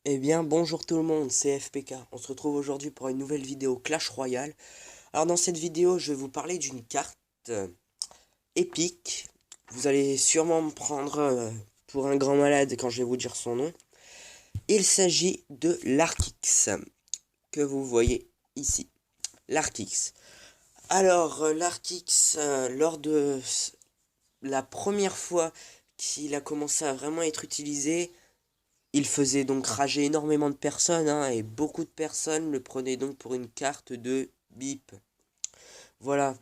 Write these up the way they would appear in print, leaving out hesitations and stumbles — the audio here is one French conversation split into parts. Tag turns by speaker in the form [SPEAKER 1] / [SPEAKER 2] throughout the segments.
[SPEAKER 1] Eh bien, bonjour tout le monde, c'est FPK. On se retrouve aujourd'hui pour une nouvelle vidéo Clash Royale. Alors dans cette vidéo, je vais vous parler d'une carte épique. Vous allez sûrement me prendre pour un grand malade quand je vais vous dire son nom. Il s'agit de l'Arkix, que vous voyez ici. L'Arkix. Alors, l'Arkix, lors de la première fois qu'il a commencé à vraiment être utilisé, il faisait donc rager énormément de personnes, hein, et beaucoup de personnes le prenaient donc pour une carte de bip. Voilà.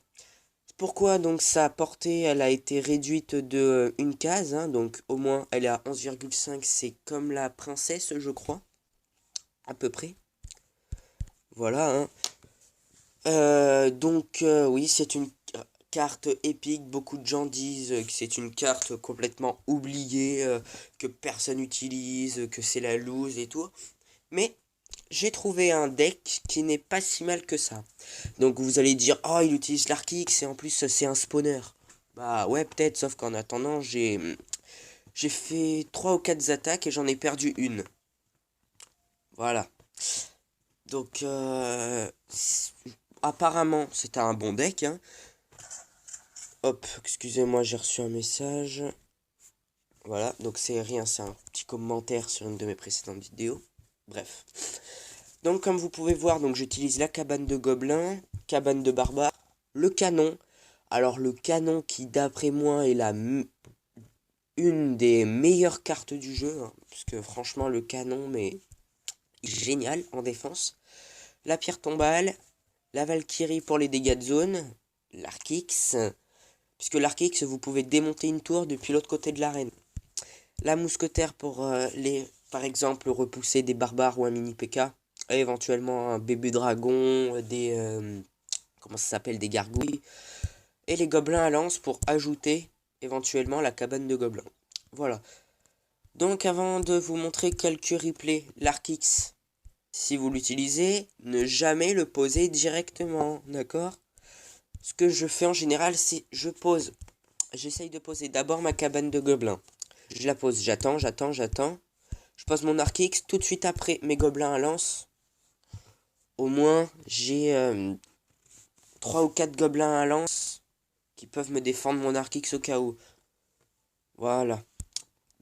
[SPEAKER 1] Pourquoi donc sa portée elle a été réduite de une case, hein, donc au moins elle est à 11,5, c'est comme la princesse je crois, à peu près. Voilà, hein. Oui, c'est une carte épique. Beaucoup de gens disent que c'est une carte complètement oubliée, que personne n'utilise, que c'est la loose et tout. Mais j'ai trouvé un deck qui n'est pas si mal que ça. Donc vous allez dire, oh il utilise l'Arkix et en plus c'est un spawner. Bah ouais peut-être, sauf qu'en attendant j'ai fait 3 ou 4 attaques et j'en ai perdu une. Voilà. Donc apparemment c'était un bon deck, hein. Hop, excusez-moi, j'ai reçu un message. Voilà, donc c'est rien, c'est un petit commentaire sur une de mes précédentes vidéos. Bref. Donc comme vous pouvez voir, donc j'utilise la cabane de gobelins, cabane de barbares, le canon. Alors le canon qui d'après moi est une des meilleures cartes du jeu, hein, parce que franchement le canon mais génial en défense. La pierre tombale, la Valkyrie pour les dégâts de zone, l'Arkix, puisque l'Arkix vous pouvez démonter une tour depuis l'autre côté de l'arène. La mousquetaire pour par exemple repousser des barbares ou un mini PK, et éventuellement un bébé dragon, comment ça s'appelle, des gargouilles, et les gobelins à lance pour ajouter éventuellement la cabane de gobelins. Voilà. Donc avant de vous montrer quelques replays, l'Arkix, si vous l'utilisez, ne jamais le poser directement, d'accord? Ce que je fais en général, c'est j'essaye de poser d'abord ma cabane de gobelins. Je la pose, j'attends. Je pose mon Arkix, tout de suite après mes gobelins à lance. Au moins, j'ai 3 ou 4 gobelins à lance qui peuvent me défendre mon Arkix au cas où. Voilà.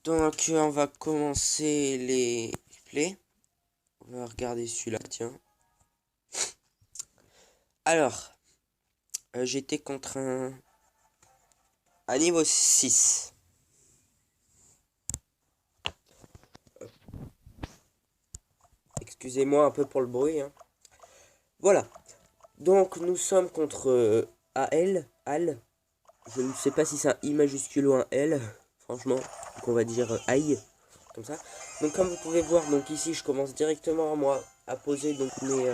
[SPEAKER 1] Donc, on va commencer les plays. On va regarder celui-là, tiens. Alors, j'étais contre un niveau 6. Excusez-moi un peu pour le bruit, hein. Voilà. Donc, nous sommes contre Al. Je ne sais pas si c'est un I majuscule ou un L, franchement. Donc, on va dire aïe, comme ça. Donc, comme vous pouvez voir, donc ici, je commence directement, moi, à poser donc mes,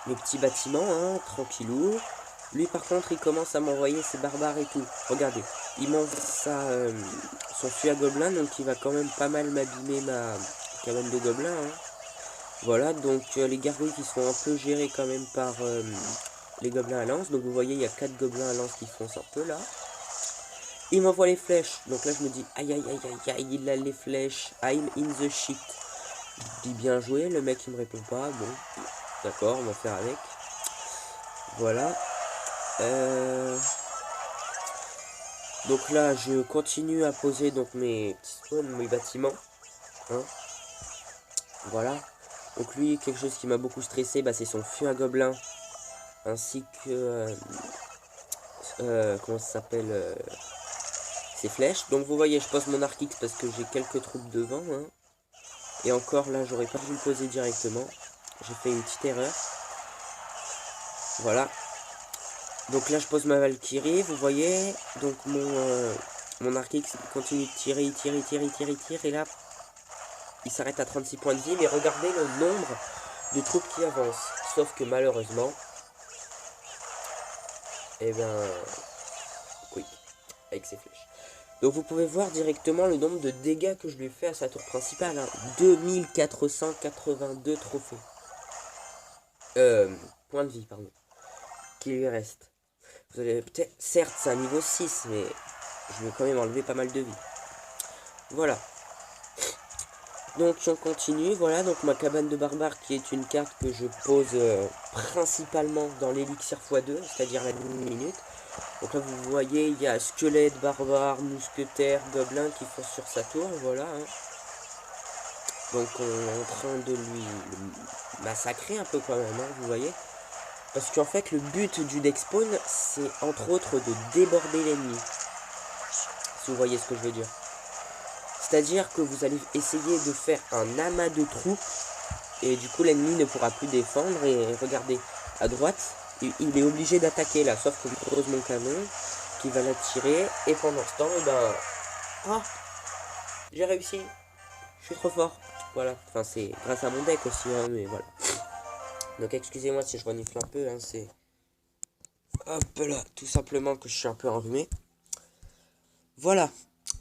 [SPEAKER 1] mes petits bâtiments, hein, tranquillou. Lui, par contre, il commence à m'envoyer ses barbares et tout. Regardez, il m'envoie son fusil à gobelin, donc il va quand même pas mal m'abîmer ma cabane de gobelins, hein. Voilà, donc les gargouilles qui sont un peu gérées quand même par les gobelins à lance. Donc vous voyez, il y a 4 gobelins à lance qui foncent un peu là. Il m'envoie les flèches. Donc là, je me dis, aïe, aïe, aïe, aïe, aïe, il a les flèches. I'm in the shit. Je dis bien joué, le mec il me répond pas. Bon, d'accord, on va faire avec. Voilà. Donc là, je continue à poser donc mes petits spawns, mes bâtiments, hein. Voilà. Donc lui, quelque chose qui m'a beaucoup stressé, bah, c'est son feu à gobelins. Ainsi que... comment ça s'appelle ses flèches. Donc vous voyez, je pose mon Arkix parce que j'ai quelques troupes devant, hein. Et encore là, j'aurais pas dû le poser directement. J'ai fait une petite erreur. Voilà. Donc là, je pose ma Valkyrie, vous voyez. Donc mon Arkix continue de tirer, il tire. Et là, il s'arrête à 36 points de vie. Mais regardez le nombre de troupes qui avancent. Sauf que malheureusement, eh ben, oui, avec ses flèches. Donc vous pouvez voir directement le nombre de dégâts que je lui ai fait à sa tour principale, hein. 2482 trophées. Points de vie, pardon. Qui lui reste. Vous allez peut-être... Certes, c'est un niveau 6, mais je vais quand même enlever pas mal de vie. Voilà. Donc on continue, voilà, donc ma cabane de barbare qui est une carte que je pose principalement dans l'élixir x2, c'est-à-dire la minute. Donc là vous voyez, il y a squelette, barbare, mousquetaire, gobelin qui font sur sa tour, voilà. Hein. Donc on est en train de lui massacrer un peu quand même, hein, vous voyez. Parce qu'en fait le but du deck spawn, c'est entre autres de déborder l'ennemi. Si vous voyez ce que je veux dire. C'est-à-dire que vous allez essayer de faire un amas de troupes et du coup l'ennemi ne pourra plus défendre. Et regardez, à droite, il est obligé d'attaquer là, sauf que je pose mon canon qui va l'attirer. Et pendant ce temps, et ben... Ah, j'ai réussi. Je suis trop fort. Voilà, enfin c'est grâce à mon deck aussi, hein, mais voilà. Donc excusez-moi si je renifle un peu, hein, c'est... Hop là, tout simplement que je suis un peu enrhumé. Voilà,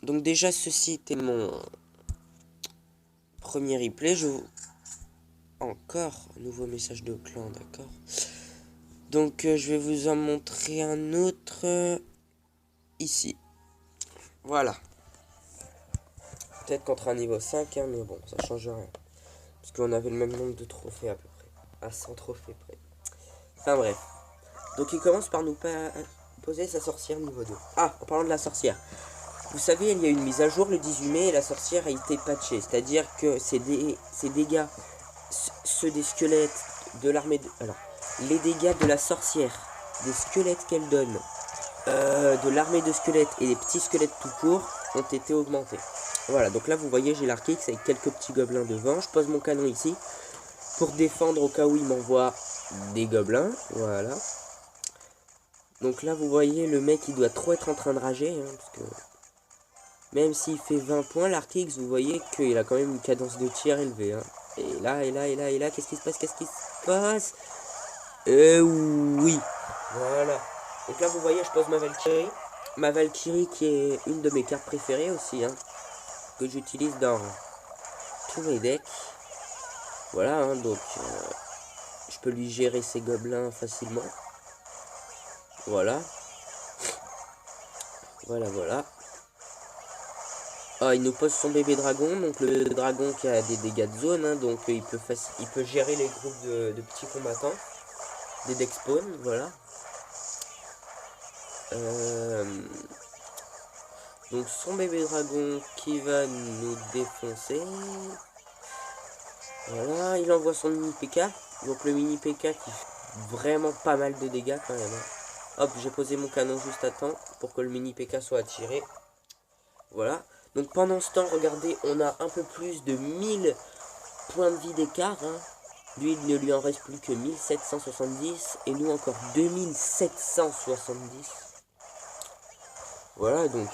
[SPEAKER 1] donc déjà ceci était mon premier replay. Encore un nouveau message de clan, d'accord. Donc je vais vous en montrer un autre ici. Voilà. Peut-être contre un niveau 5, hein, mais bon, ça change rien. Parce qu'on avait le même nombre de trophées à peu près. À 100 trophées près. Enfin bref. Donc il commence par nous poser sa sorcière niveau 2. Ah, en parlant de la sorcière. Vous savez, il y a une mise à jour le 18 mai et la sorcière a été patchée. C'est-à-dire que ses dégâts, ceux des squelettes de l'armée de... Alors, les dégâts de la sorcière, des squelettes qu'elle donne, de l'armée de squelettes et des petits squelettes tout court ont été augmentés. Voilà, donc là vous voyez j'ai l'Archix avec quelques petits gobelins devant. Je pose mon canon ici pour défendre au cas où il m'envoie des gobelins. Voilà. Donc là vous voyez le mec il doit trop être en train de rager, hein, parce que même s'il fait 20 points, l'Archix vous voyez qu'il a quand même une cadence de tir élevée. Hein. Et là, qu'est-ce qui se passe? Qu'est-ce qui se passe? Oui. Voilà. Donc là vous voyez je pose ma Valkyrie. Ma Valkyrie qui est une de mes cartes préférées aussi, hein, que j'utilise dans tous mes decks. Voilà, hein, donc je peux lui gérer ses gobelins facilement. Voilà. Voilà. Ah, il nous pose son bébé dragon, donc le dragon qui a des dégâts de zone, hein, donc il peut gérer les groupes de petits combattants, des deck spawn, voilà. Donc son bébé dragon qui va nous défoncer. Voilà, il envoie son mini PK. Donc le mini PK qui fait vraiment pas mal de dégâts quand même. Hein. Hop, j'ai posé mon canon juste à temps pour que le mini PK soit attiré. Voilà. Donc pendant ce temps, regardez, on a un peu plus de 1000 points de vie d'écart. Hein. Lui, il ne lui en reste plus que 1770 et nous encore 2770. Voilà, donc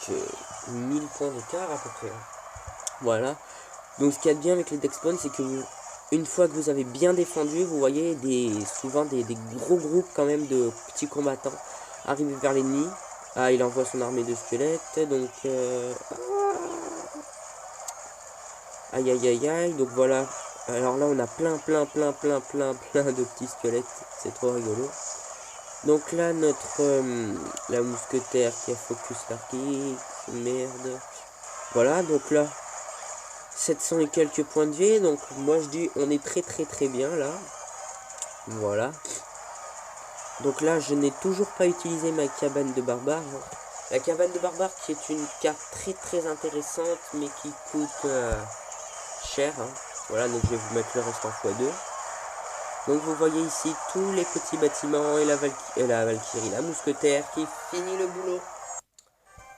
[SPEAKER 1] 1000 points d'écart à peu près. Voilà. Donc ce qu'il y a de bien avec les deck spawn, c'est que une fois que vous avez bien défendu, vous voyez souvent des gros groupes quand même de petits combattants arriver vers l'ennemi. Ah, il envoie son armée de squelettes, donc... Aïe. Donc voilà. Alors là, on a plein de petits squelettes. C'est trop rigolo. Donc là, la mousquetaire qui a focus l'Archix. Merde. Voilà, donc là, 700 et quelques points de vie. Donc moi, je dis, on est très bien là. Voilà. Donc là, je n'ai toujours pas utilisé ma cabane de barbare. La cabane de barbare qui est une carte très intéressante, mais qui coûte cher. Hein. Voilà, donc je vais vous mettre le reste en x2. Donc vous voyez ici tous les petits bâtiments et la Valkyrie, la mousquetaire qui finit le boulot.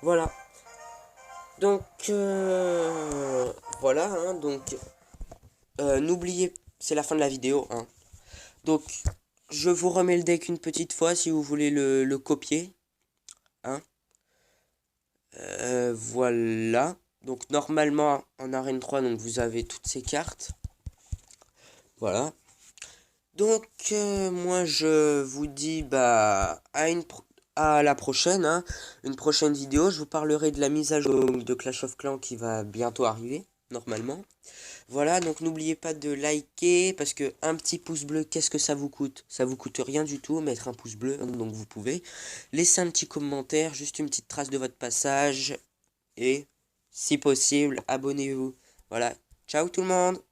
[SPEAKER 1] Voilà. Donc voilà, hein, donc n'oubliez, c'est la fin de la vidéo. Hein. Donc je vous remets le deck une petite fois si vous voulez le copier. Hein. Voilà. Donc normalement en arène 3, donc vous avez toutes ces cartes. Voilà. Donc moi je vous dis bah à la prochaine, hein. Une prochaine vidéo. Je vous parlerai de la mise à jour de Clash of Clans qui va bientôt arriver, normalement. Voilà, donc n'oubliez pas de liker, parce que un petit pouce bleu, qu'est-ce que ça vous coûte? Ça vous coûte rien du tout, mettre un pouce bleu, donc vous pouvez. Laisser un petit commentaire, juste une petite trace de votre passage, et si possible, abonnez-vous. Voilà, Ciao tout le monde!